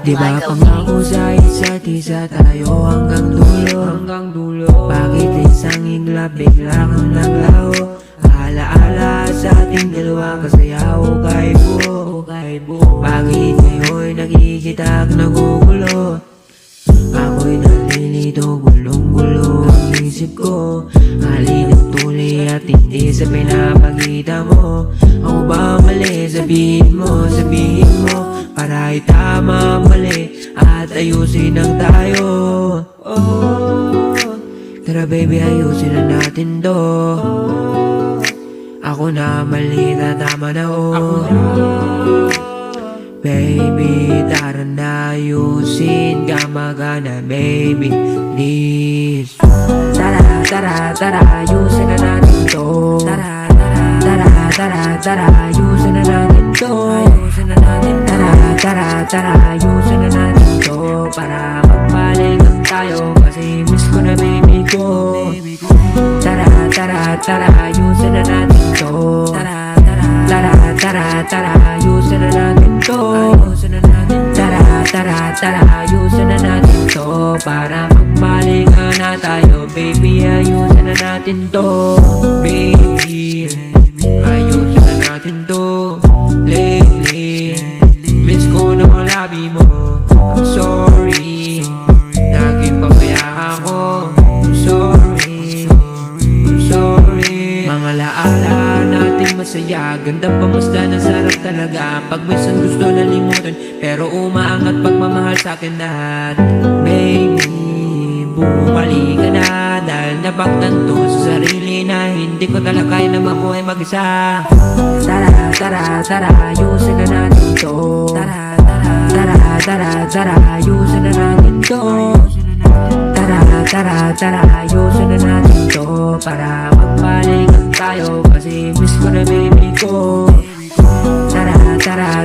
Di ba pangako sa isa't isa tayo hanggang dulo? Bakit isang iglap bigla kang naglaho? Alaala sa ating dalawa kasayaw kahit buo. Bakit ngayon nakikitag nagugulo? Ako'y nalilito, gulong-gulo ang isip ko. Halina't tuloy at hindi sa pinapakita mo. Ako ba mali? Sabihin mo para itama mali at ayusin ang tayo. Tara baby, ayusin na natin to. Ako na mali na tama na Baby, tara na ayusin ka magana baby, please. Tara, ayusin na natin to. Tara, ayusin na natin to. Tara, ayusin na natin to. Para magbalikan tayo kasi miss ko na baby ko. Tara, ayusin na natin to. Tara, ayusin na natin to. Tara, ayusin na natin to. Para magbalikan na tayo baby, ayusin na natin to. Baby, ayusin na natin to. Lately, miss ko na ang labi mo. I'm sorry, naging pabaya ako. I'm sorry. Mga laala natin masaya, ganda pamasdan, ang sarap talaga. Pag minsan gusto nalimutan, pero umaangat pagmamahal sa'kin lahat. Baby, bumalik ka na, dahil nabaktan to sa sarili na hindi ko talaga kaya na mabuhay mag-isa. Tara, ayusin na natin to. Tara, ayusin na natin to. Tara, ayusin na natin to. Para magbalikan tayo kasi miss ko na baby ko. Tara,